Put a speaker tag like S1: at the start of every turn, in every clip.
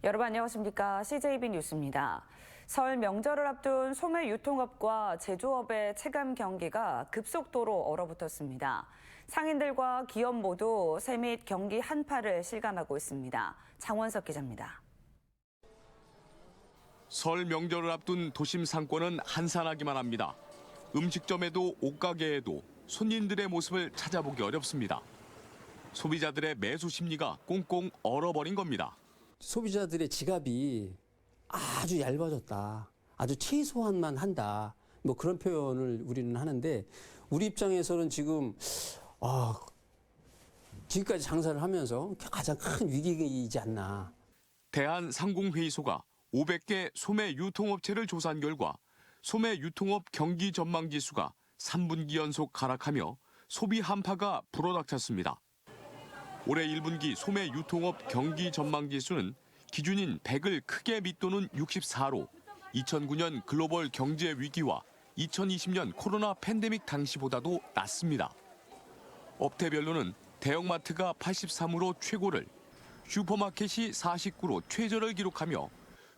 S1: 여러분 안녕하십니까? CJB 뉴스입니다. 설 명절을 앞둔 소매 유통업과 제조업의 체감 경기가 급속도로 얼어붙었습니다. 상인들과 기업 모두 새 및 경기 한파를 실감하고 있습니다. 장원석 기자입니다.
S2: 설 명절을 앞둔 도심 상권은 한산하기만 합니다. 음식점에도 옷가게에도 손님들의 모습을 찾아보기 어렵습니다. 소비자들의 매수 심리가 꽁꽁 얼어버린 겁니다.
S3: 소비자들의 지갑이 아주 얇아졌다. 아주 최소한만 한다. 뭐 그런 표현을 우리는 하는데 우리 입장에서는 지금 지금까지 장사를 하면서 가장 큰 위기이지 않나.
S2: 대한상공회의소가 500개 소매 유통업체를 조사한 결과 소매 유통업 경기 전망 지수가 3분기 연속 하락하며 소비 한파가 불어닥쳤습니다. 올해 1분기 소매 유통업 경기 전망 지수는 기준인 100을 크게 밑도는 64로 2009년 글로벌 경제 위기와 2020년 코로나 팬데믹 당시보다도 낮습니다. 업태별로는 대형마트가 83으로 최고를, 슈퍼마켓이 49로 최저를 기록하며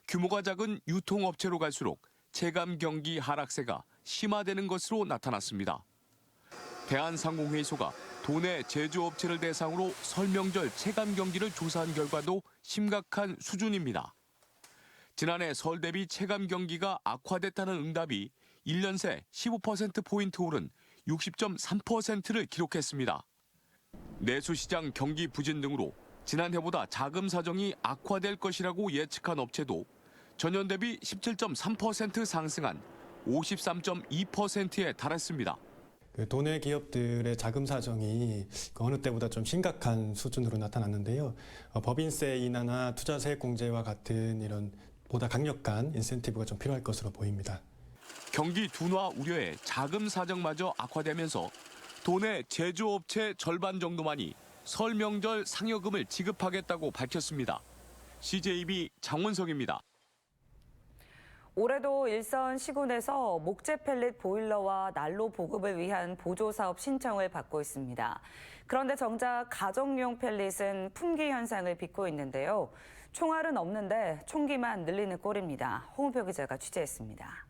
S2: 규모가 작은 유통업체로 갈수록 체감 경기 하락세가 심화되는 것으로 나타났습니다. 대한상공회의소가 도내 제조업체를 대상으로 설 명절 체감 경기를 조사한 결과도 심각한 수준입니다. 지난해 설 대비 체감 경기가 악화됐다는 응답이 1년 새 15%포인트 오른 60.3%를 기록했습니다. 내수시장 경기 부진 등으로 지난해보다 자금 사정이 악화될 것이라고 예측한 업체도 전년 대비 17.3% 상승한 53.2%에 달했습니다.
S4: 도내 기업들의 자금 사정이 어느 때보다 좀 심각한 수준으로 나타났는데요. 법인세 인하나 투자세액 공제와 같은 이런 보다 강력한 인센티브가 좀 필요할 것으로 보입니다.
S2: 경기 둔화 우려에 자금 사정마저 악화되면서 도내 제조업체 절반 정도만이 설 명절 상여금을 지급하겠다고 밝혔습니다. CJB 장원석입니다.
S1: 올해도 일선 시군에서 목재 펠릿 보일러와 난로 보급을 위한 보조사업 신청을 받고 있습니다. 그런데 정작 가정용 펠릿은 품귀 현상을 빚고 있는데요. 총알은 없는데 총기만 늘리는 꼴입니다. 홍은표 기자가 취재했습니다.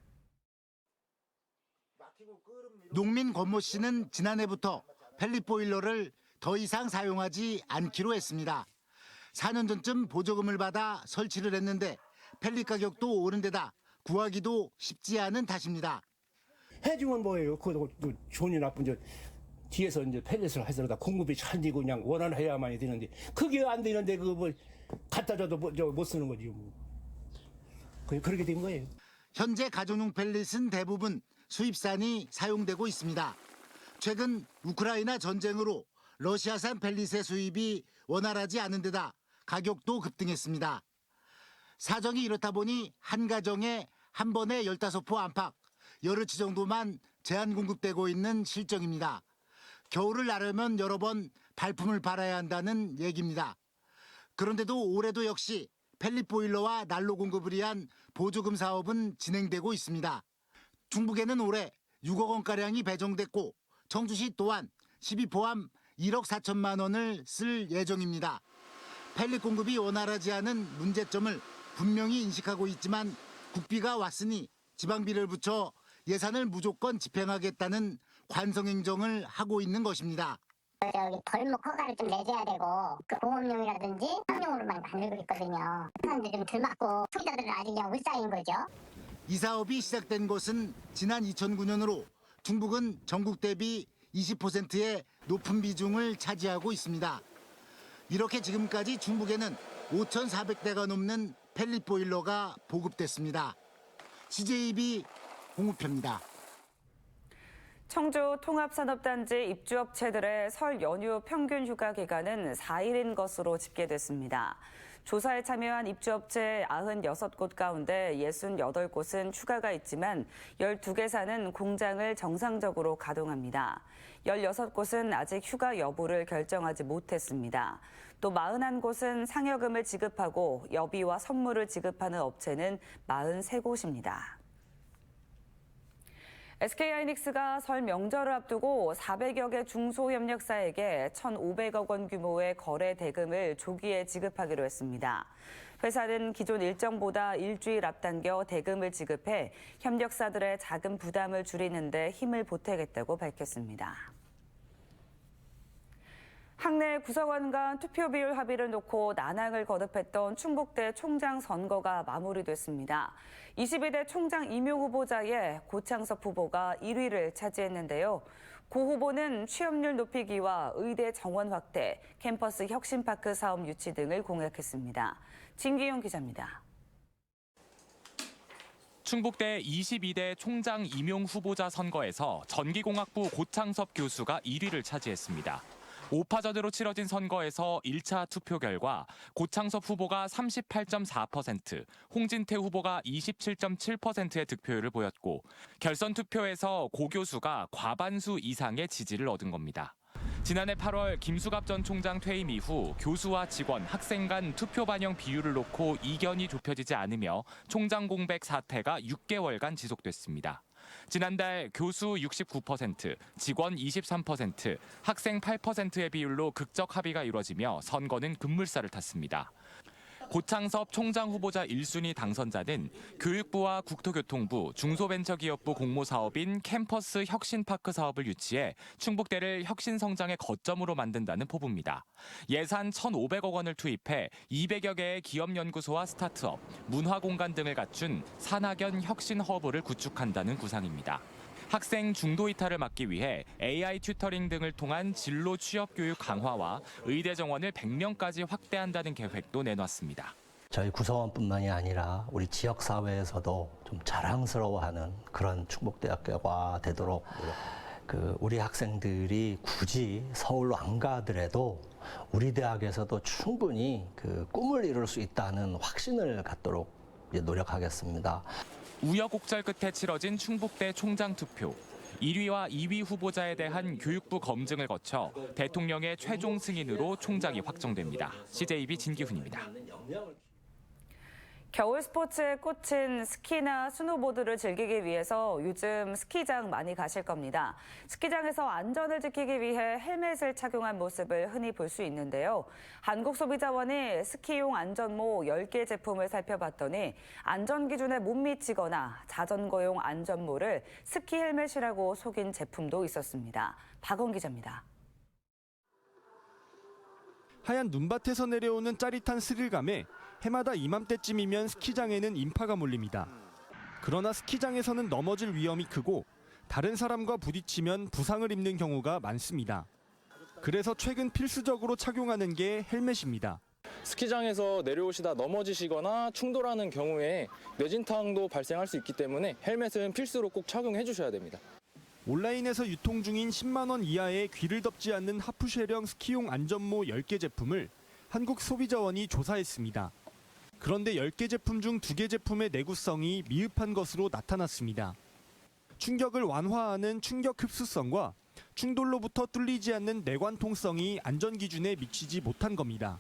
S5: 농민 권모 씨는 지난해부터 펠릿 보일러를 더 이상 사용하지 않기로 했습니다. 4년 전쯤 보조금을 받아 설치를 했는데 펠릿 가격도 오른 데다 구하기도 쉽지 않은 탓입니다.
S6: 해주면 뭐예요? 그거 좋으니 나쁜지 뒤에서 이제 펠릿을 해서 공급이 잘 되고 그냥 원활해야만이 되는데 그게 안 되는데 그거 뭐 갖다 줘도 못 쓰는 거지 뭐. 그렇게 된 거예요.
S5: 현재 가정용 펠릿은 대부분 수입산이 사용되고 있습니다. 최근 우크라이나 전쟁으로 러시아산 펠릿의 수입이 원활하지 않은 데다 가격도 급등했습니다. 사정이 이렇다 보니 한 가정에 한 번에 15포 안팎, 여러치 정도만 제한 공급되고 있는 실정입니다. 겨울을 나려면 여러 번 발품을 팔아야 한다는 얘기입니다. 그런데도 올해도 역시 펠릿 보일러와 난로 공급을 위한 보조금 사업은 진행되고 있습니다. 중북에는 올해 6억 원가량이 배정됐고 청주시 또한 12포함 1억 4천만 원을 쓸 예정입니다. 펠릿 공급이 원활하지 않은 문제점을 분명히 인식하고 있지만 국비가 왔으니 지방비를 붙여 예산을 무조건 집행하겠다는 관성행정을 하고 있는 것입니다.
S7: 벌목 허가를 좀 내줘야 되고 그 공업용이라든지商용으로만 만들고 있거든요. 사람들이 좀 덜 맞고 소비자들은 아직 그냥 울상인 거죠.
S5: 이 사업이 시작된 것은 지난 2009년으로 중북은 전국 대비 20%의 높은 비중을 차지하고 있습니다. 이렇게 지금까지 중북에는 5,400대가 넘는 펠릿 보일러가 보급됐습니다. CJB 홍우표입니다.
S1: 청주 통합산업단지 입주업체들의 설 연휴 평균 휴가 기간은 4일인 것으로 집계됐습니다. 조사에 참여한 입주업체 96곳 가운데 68곳은 휴가가 있지만 12개사는 공장을 정상적으로 가동합니다. 16곳은 아직 휴가 여부를 결정하지 못했습니다. 또 41곳은 상여금을 지급하고 여비와 선물을 지급하는 업체는 43곳입니다. SK하이닉스가 설 명절을 앞두고 400여 개 중소협력사에게 1,500억 원 규모의 거래 대금을 조기에 지급하기로 했습니다. 회사는 기존 일정보다 일주일 앞당겨 대금을 지급해 협력사들의 자금 부담을 줄이는 데 힘을 보태겠다고 밝혔습니다. 학내 구성원 간 투표 비율 합의를 놓고 난항을 거듭했던 충북대 총장 선거가 마무리됐습니다. 22대 총장 임용 후보자의 고창섭 후보가 1위를 차지했는데요. 고 후보는 취업률 높이기와 의대 정원 확대, 캠퍼스 혁신파크 사업 유치 등을 공약했습니다. 진기용 기자입니다.
S8: 충북대 22대 총장 임용 후보자 선거에서 전기공학부 고창섭 교수가 1위를 차지했습니다. 5파전으로 치러진 선거에서 1차 투표 결과 고창섭 후보가 38.4%, 홍진태 후보가 27.7%의 득표율을 보였고 결선 투표에서 고 교수가 과반수 이상의 지지를 얻은 겁니다. 지난해 8월 김수갑 전 총장 퇴임 이후 교수와 직원, 학생 간 투표 반영 비율을 놓고 이견이 좁혀지지 않으며 총장 공백 사태가 6개월간 지속됐습니다. 지난달 교수 69%, 직원 23%, 학생 8%의 비율로 극적 합의가 이루어지며 선거는 급물살을 탔습니다. 고창섭 총장 후보자 1순위 당선자는 교육부와 국토교통부, 중소벤처기업부 공모사업인 캠퍼스 혁신파크 사업을 유치해 충북대를 혁신성장의 거점으로 만든다는 포부입니다. 예산 1,500억 원을 투입해 200여 개의 기업연구소와 스타트업, 문화공간 등을 갖춘 산학연 혁신허브를 구축한다는 구상입니다. 학생 중도 이탈을 막기 위해 AI 튜터링 등을 통한 진로 취업 교육 강화와 의대 정원을 100명까지 확대한다는 계획도 내놨습니다.
S9: 저희 구성원뿐만이 아니라 우리 지역 사회에서도 좀 자랑스러워하는 그런 충북대학교가 되도록 우리 학생들이 굳이 서울로 안 가더라도 우리 대학에서도 충분히 꿈을 이룰 수 있다는 확신을 갖도록 노력하겠습니다.
S8: 우여곡절 끝에 치러진 충북대 총장 투표. 1위와 2위 후보자에 대한 교육부 검증을 거쳐 대통령의 최종 승인으로 총장이 확정됩니다. CJB 진기훈입니다.
S1: 겨울 스포츠에 꽂힌 스키나 스노보드를 즐기기 위해서 요즘 스키장 많이 가실 겁니다. 스키장에서 안전을 지키기 위해 헬멧을 착용한 모습을 흔히 볼 수 있는데요. 한국소비자원이 스키용 안전모 10개 제품을 살펴봤더니 안전 기준에 못 미치거나 자전거용 안전모를 스키 헬멧이라고 속인 제품도 있었습니다. 박원 기자입니다.
S10: 하얀 눈밭에서 내려오는 짜릿한 스릴감에 해마다 이맘때쯤이면 스키장에는 인파가 몰립니다. 그러나 스키장에서는 넘어질 위험이 크고 다른 사람과 부딪히면 부상을 입는 경우가 많습니다. 그래서 최근 필수적으로 착용하는 게 헬멧입니다.
S11: 스키장에서 내려오시다 넘어지시거나 충돌하는 경우에 뇌진탕도 발생할 수 있기 때문에 헬멧은 필수로 꼭 착용해 주셔야 됩니다.
S10: 온라인에서 유통 중인 10만 원 이하의 귀를 덮지 않는 하프쉐령 스키용 안전모 10개 제품을 한국소비자원이 조사했습니다. 그런데 10개 제품 중 2개 제품의 내구성이 미흡한 것으로 나타났습니다. 충격을 완화하는 충격 흡수성과 충돌로부터 뚫리지 않는 내관 통성이 안전 기준에 미치지 못한 겁니다.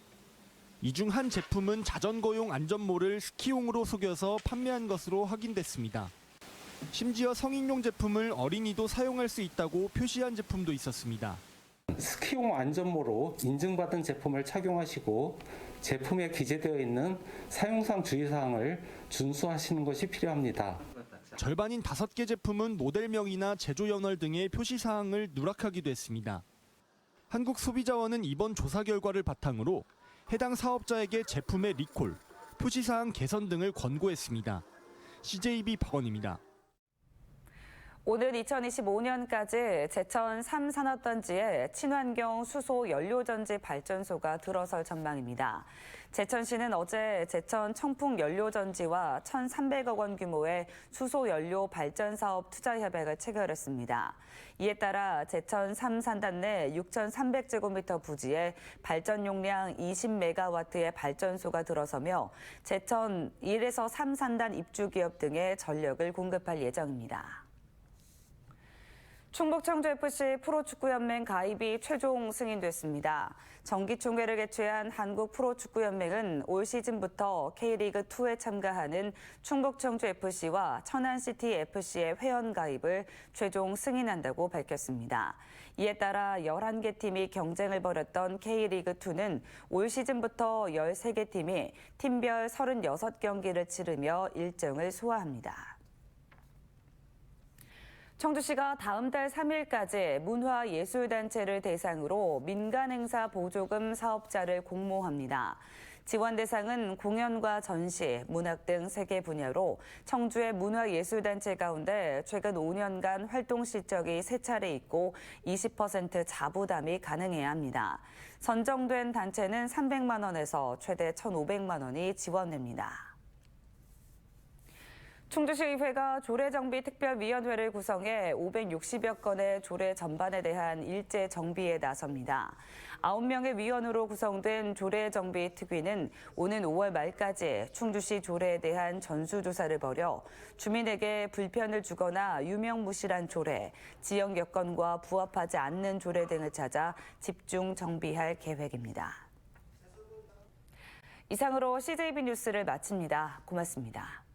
S10: 이 중 한 제품은 자전거용 안전모를 스키용으로 속여서 판매한 것으로 확인됐습니다. 심지어 성인용 제품을 어린이도 사용할 수 있다고 표시한 제품도 있었습니다.
S12: 스키용 안전모로 인증받은 제품을 착용하시고 제품에 기재되어 있는 사용상 주의사항을 준수하시는 것이 필요합니다.
S10: 절반인 5개 제품은 모델명이나 제조연월 등의 표시사항을 누락하기도 했습니다. 한국소비자원은 이번 조사 결과를 바탕으로 해당 사업자에게 제품의 리콜, 표시사항 개선 등을 권고했습니다. CJB 박원입니다.
S1: 오는 2025년까지 제천 3산업단지에 친환경 수소 연료전지 발전소가 들어설 전망입니다. 제천시는 어제 제천 청풍 연료전지와 1,300억 원 규모의 수소 연료 발전 사업 투자 협약을 체결했습니다. 이에 따라 제천 3산단 내 6,300제곱미터 부지에 발전 용량 20메가와트의 발전소가 들어서며 제천 1에서 3산단 입주 기업 등에 전력을 공급할 예정입니다. 충북청주FC 프로축구연맹 가입이 최종 승인됐습니다. 정기총회를 개최한 한국프로축구연맹은 올 시즌부터 K리그2에 참가하는 충북청주FC와 천안시티FC의 회원 가입을 최종 승인한다고 밝혔습니다. 이에 따라 11개 팀이 경쟁을 벌였던 K리그2는 올 시즌부터 13개 팀이 팀별 36경기를 치르며 일정을 소화합니다. 청주시가 다음 달 3일까지 문화예술단체를 대상으로 민간행사 보조금 사업자를 공모합니다. 지원 대상은 공연과 전시, 문학 등 3개 분야로 청주의 문화예술단체 가운데 최근 5년간 활동 실적이 3차례 있고 20% 자부담이 가능해야 합니다. 선정된 단체는 300만 원에서 최대 1,500만 원이 지원됩니다. 충주시의회가 조례정비특별위원회를 구성해 560여 건의 조례 전반에 대한 일제 정비에 나섭니다. 9명의 위원으로 구성된 조례정비특위는 오는 5월 말까지 충주시 조례에 대한 전수조사를 벌여 주민에게 불편을 주거나 유명무실한 조례, 지역 여건과 부합하지 않는 조례 등을 찾아 집중 정비할 계획입니다. 이상으로 CJB 뉴스를 마칩니다. 고맙습니다.